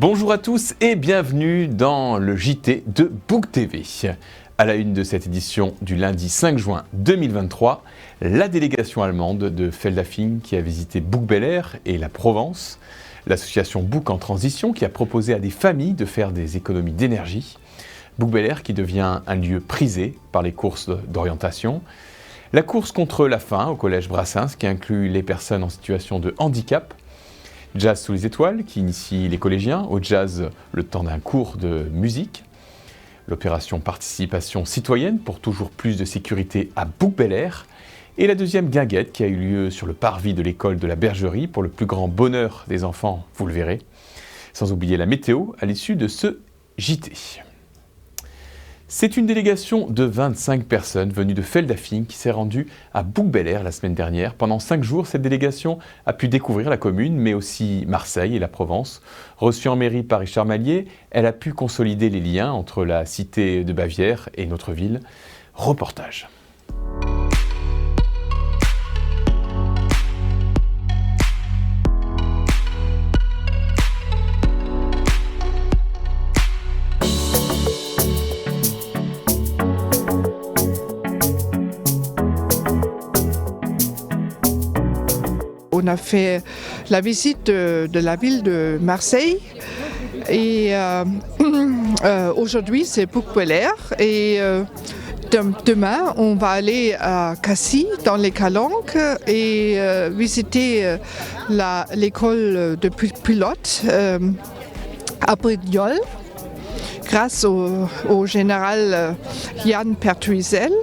Bonjour à tous et bienvenue dans le JT de Book TV. À la une de cette édition du lundi 5 juin 2023, la délégation allemande de Feldafing qui a visité Bouc-Bel-Air et la Provence, l'association Book en transition qui a proposé à des familles de faire des économies d'énergie, Bouc-Bel-Air qui devient un lieu prisé par les courses d'orientation, la course contre la faim au collège Brassens qui inclut les personnes en situation de handicap, Jazz sous les étoiles qui initie les collégiens au jazz le temps d'un cours de musique, l'opération participation citoyenne pour toujours plus de sécurité à Bouc-Bel-Air et la deuxième guinguette qui a eu lieu sur le parvis de l'école de la Bergerie pour le plus grand bonheur des enfants, vous le verrez, sans oublier la météo à l'issue de ce JT. C'est une délégation de 25 personnes venues de Feldafing qui s'est rendue à Bouc-Bel-Air la semaine dernière. Pendant 5 jours, cette délégation a pu découvrir la commune, mais aussi Marseille et la Provence. Reçue en mairie par Richard Mallier, elle a pu consolider les liens entre la cité de Bavière et notre ville. Reportage. On a fait la visite de la ville de Marseille et aujourd'hui c'est Bouc-Bel-Air et demain on va aller à Cassis dans les Calanques et visiter l'école de pilote à Brignoles grâce au général Jan Pertuisel.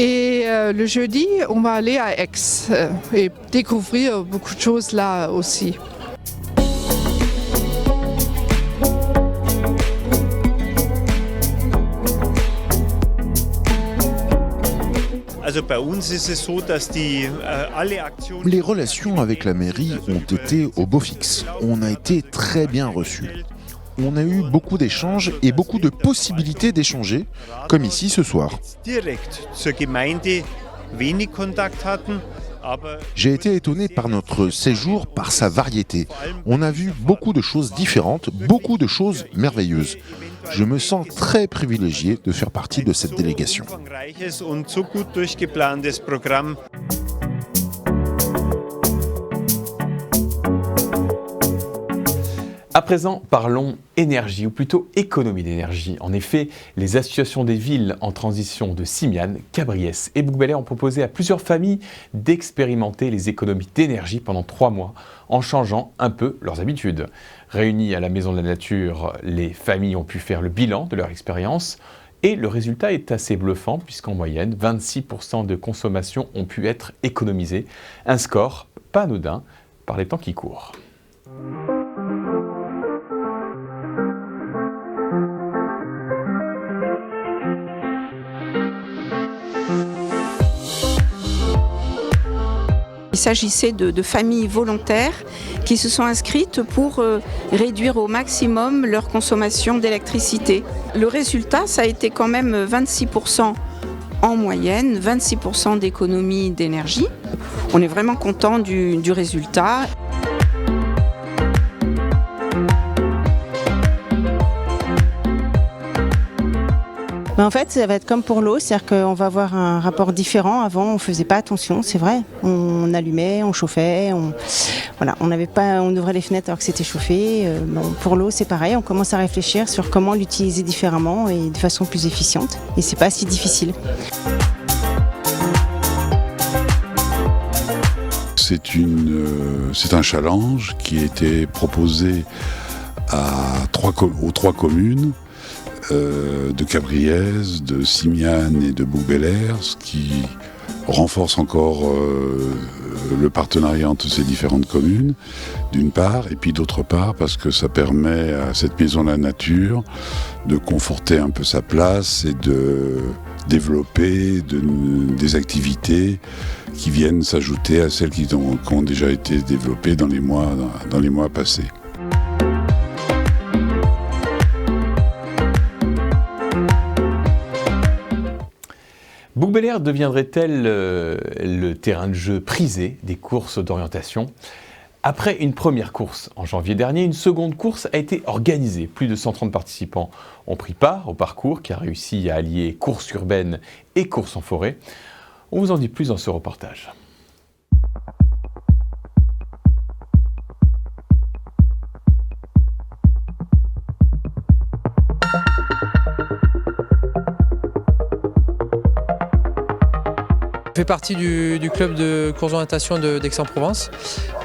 Et le jeudi, on va aller à Aix et découvrir beaucoup de choses là aussi. Les relations avec la mairie ont été au beau fixe. On a été très bien reçus. On a eu beaucoup d'échanges et beaucoup de possibilités d'échanger, comme ici ce soir. J'ai été étonné par notre séjour, par sa variété. On a vu beaucoup de choses différentes, beaucoup de choses merveilleuses. Je me sens très privilégié de faire partie de cette délégation. À présent, parlons énergie, ou plutôt économie d'énergie. En effet, les associations des villes en transition de Simiane, Cabriès et Bouc-Bel-Air ont proposé à plusieurs familles d'expérimenter les économies d'énergie pendant 3 mois, en changeant un peu leurs habitudes. Réunies à la Maison de la Nature, les familles ont pu faire le bilan de leur expérience, et le résultat est assez bluffant, puisqu'en moyenne, 26% de consommation ont pu être économisées. Un score pas anodin par les temps qui courent. Il s'agissait de familles volontaires qui se sont inscrites pour réduire au maximum leur consommation d'électricité. Le résultat, ça a été quand même 26% en moyenne, 26% d'économie d'énergie. On est vraiment content du résultat. En fait, ça va être comme pour l'eau, c'est-à-dire qu'on va avoir un rapport différent. Avant, on ne faisait pas attention, c'est vrai. On allumait, on chauffait, on ouvrait les fenêtres alors que c'était chauffé. Pour l'eau, c'est pareil, on commence à réfléchir sur comment l'utiliser différemment et de façon plus efficiente. Et c'est pas si difficile. C'est un challenge qui a été proposé aux 3 communes. De Cabriès, de Simiane et de Bouc-Bel-Air, ce qui renforce encore le partenariat entre ces différentes communes, d'une part, et puis d'autre part parce que ça permet à cette maison de la nature de conforter un peu sa place et de développer des activités qui viennent s'ajouter à celles qui ont déjà été développées dans les mois passés. Bouc-Bel-Air deviendrait-elle le terrain de jeu prisé des courses d'orientation ? Après une première course en janvier dernier, une seconde course a été organisée. Plus de 130 participants ont pris part au parcours qui a réussi à allier course urbaine et course en forêt. On vous en dit plus dans ce reportage. Je fais partie du club de course d'orientation d'Aix-en-Provence.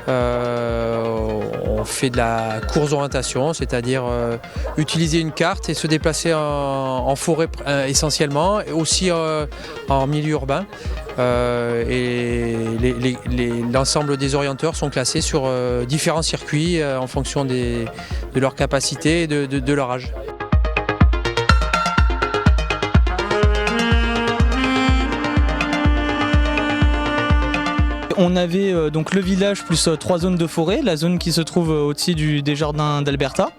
On fait de la course d'orientation, c'est-à-dire utiliser une carte et se déplacer en forêt essentiellement, et aussi en milieu urbain. L'ensemble des orienteurs sont classés sur différents circuits en fonction de leur capacité et de leur âge. On avait donc le village plus 3 zones de forêt, la zone qui se trouve au-dessus des jardins d'Alberta,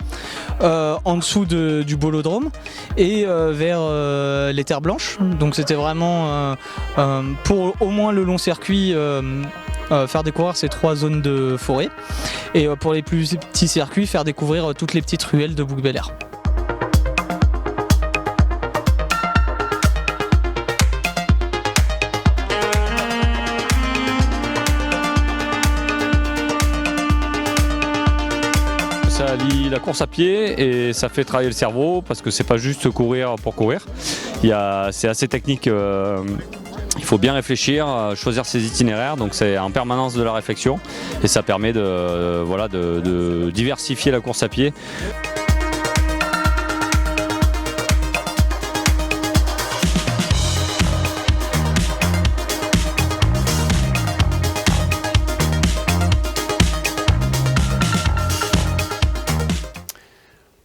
en dessous du bolodrome et vers les terres blanches. Donc c'était vraiment pour au moins le long circuit faire découvrir ces 3 zones de forêt et pour les plus petits circuits faire découvrir toutes les petites ruelles de Bouc-Bel-Air. Ça allie la course à pied et ça fait travailler le cerveau parce que c'est pas juste courir pour courir. C'est assez technique, il faut bien réfléchir, choisir ses itinéraires, donc c'est en permanence de la réflexion et ça permet de diversifier la course à pied.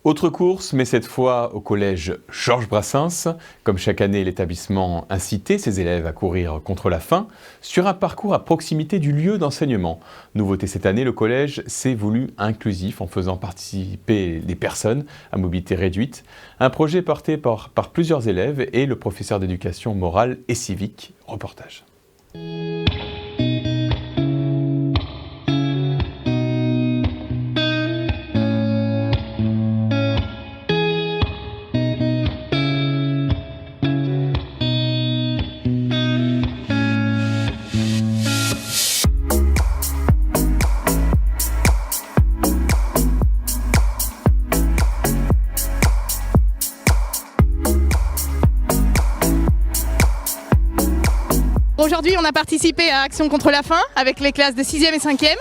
Autre course, mais cette fois au collège Georges Brassens. Comme chaque année, l'établissement incitait ses élèves à courir contre la faim sur un parcours à proximité du lieu d'enseignement. Nouveauté cette année, le collège s'est voulu inclusif en faisant participer des personnes à mobilité réduite. Un projet porté par plusieurs élèves et le professeur d'éducation morale et civique. Reportage. Aujourd'hui, on a participé à Action contre la faim avec les classes de 6e et 5e.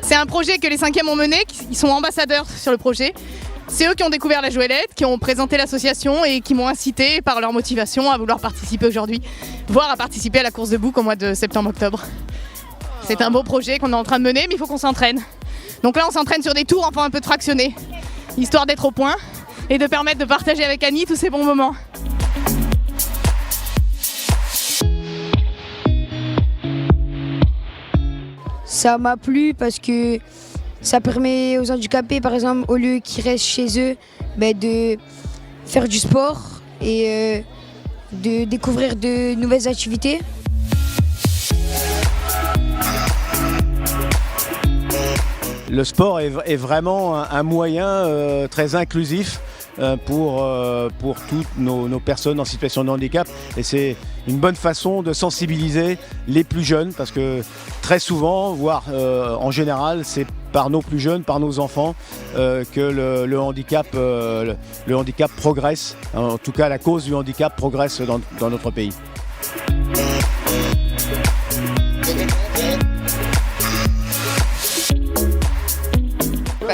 C'est un projet que les 5e ont mené, ils sont ambassadeurs sur le projet. C'est eux qui ont découvert la Joëlette, qui ont présenté l'association et qui m'ont incité par leur motivation à vouloir participer aujourd'hui, voire à participer à la course de bouc au mois de septembre-octobre. C'est un beau projet qu'on est en train de mener, mais il faut qu'on s'entraîne. Donc là, on s'entraîne sur des tours en faisant un peu de fractionné, histoire d'être au point et de permettre de partager avec Annie tous ces bons moments. Ça m'a plu parce que ça permet aux handicapés, par exemple, au lieu qu'ils restent chez eux, de faire du sport et de découvrir de nouvelles activités. Le sport est vraiment un moyen très inclusif pour toutes nos personnes en situation de handicap, et c'est une bonne façon de sensibiliser les plus jeunes parce que très souvent, voire en général, c'est par nos plus jeunes, par nos enfants que le handicap progresse. En tout cas, la cause du handicap progresse dans notre pays.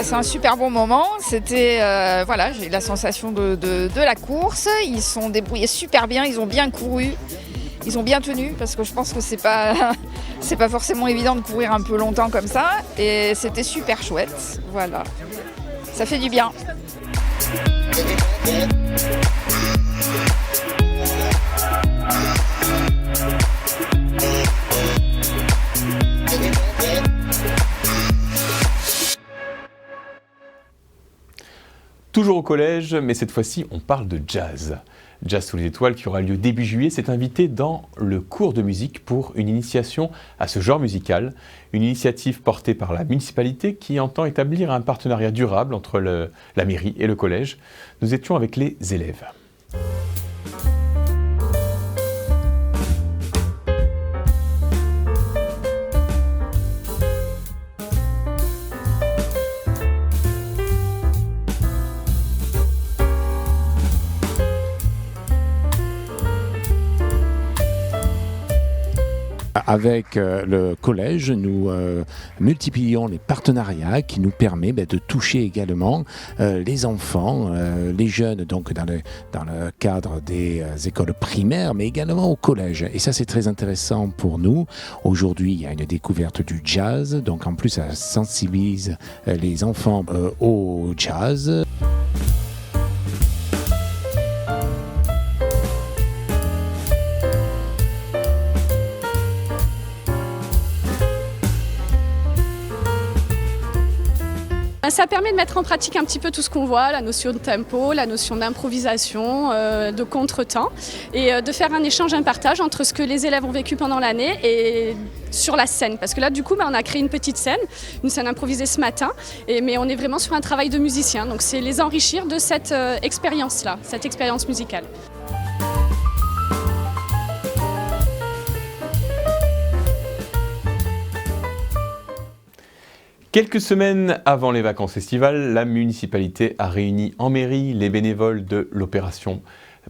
C'est un super bon moment, c'était j'ai eu la sensation de la course, ils se sont débrouillés super bien, ils ont bien couru, ils ont bien tenu parce que je pense que c'est pas forcément évident de courir un peu longtemps comme ça et c'était super chouette, voilà, ça fait du bien. Toujours au collège, mais cette fois-ci, on parle de jazz. Jazz sous les étoiles qui aura lieu début juillet s'est invité dans le cours de musique pour une initiation à ce genre musical. Une initiative portée par la municipalité qui entend établir un partenariat durable entre la mairie et le collège. Nous étions avec les élèves. Avec le collège, nous multiplions les partenariats qui nous permettent de toucher également les enfants, les jeunes, donc dans le cadre des écoles primaires, mais également au collège. Et ça, c'est très intéressant pour nous. Aujourd'hui, il y a une découverte du jazz, donc en plus, ça sensibilise les enfants au jazz. Ça permet de mettre en pratique un petit peu tout ce qu'on voit, la notion de tempo, la notion d'improvisation, de contretemps, et de faire un échange, un partage entre ce que les élèves ont vécu pendant l'année et sur la scène. Parce que là, du coup, on a créé une petite scène, une scène improvisée ce matin, mais on est vraiment sur un travail de musicien. Donc c'est les enrichir de cette expérience-là, cette expérience musicale. Quelques semaines avant les vacances estivales, la municipalité a réuni en mairie les bénévoles de l'opération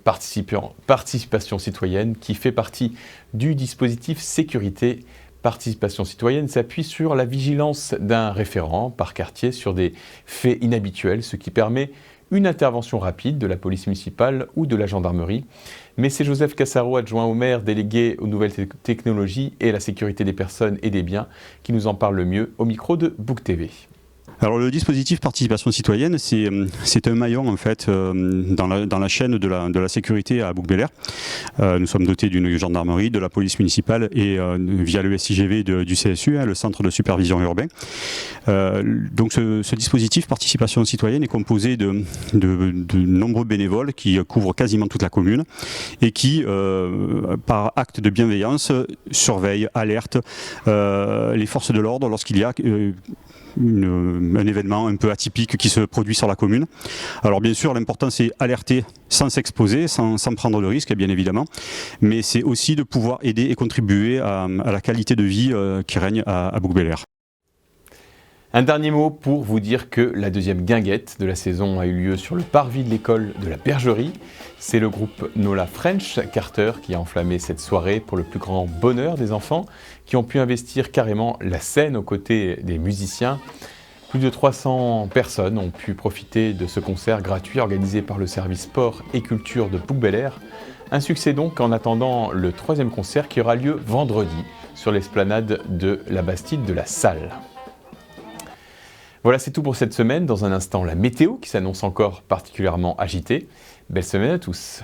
Participation citoyenne qui fait partie du dispositif sécurité. Participation citoyenne s'appuie sur la vigilance d'un référent par quartier sur des faits inhabituels, ce qui permet une intervention rapide de la police municipale ou de la gendarmerie. Mais c'est Joseph Cassaro, adjoint au maire, délégué aux nouvelles technologies et à la sécurité des personnes et des biens, qui nous en parle le mieux au micro de Book TV. Alors le dispositif participation citoyenne, c'est un maillon en fait dans la chaîne de la sécurité à Bouc-Bel-Air. Nous sommes dotés d'une gendarmerie, de la police municipale et via le SIGV du CSU, le centre de supervision urbain. Donc ce dispositif participation citoyenne est composé de nombreux bénévoles qui couvrent quasiment toute la commune et qui, par acte de bienveillance, surveillent, alertent les forces de l'ordre lorsqu'il y a un événement un peu atypique qui se produit sur la commune. Alors bien sûr, l'important c'est alerter sans s'exposer, sans prendre de risques bien évidemment, mais c'est aussi de pouvoir aider et contribuer à la qualité de vie qui règne à Bouc-Bel-Air. Un dernier mot pour vous dire que la deuxième guinguette de la saison a eu lieu sur le parvis de l'école de la Bergerie. C'est le groupe Nola French Carter qui a enflammé cette soirée pour le plus grand bonheur des enfants qui ont pu investir carrément la scène aux côtés des musiciens. Plus de 300 personnes ont pu profiter de ce concert gratuit organisé par le service sport et culture de Bouc-Bel-Air. Un succès donc en attendant le troisième concert qui aura lieu vendredi sur l'esplanade de la Bastide de la Salle. Voilà, c'est tout pour cette semaine. Dans un instant, la météo qui s'annonce encore particulièrement agitée. Belle semaine à tous.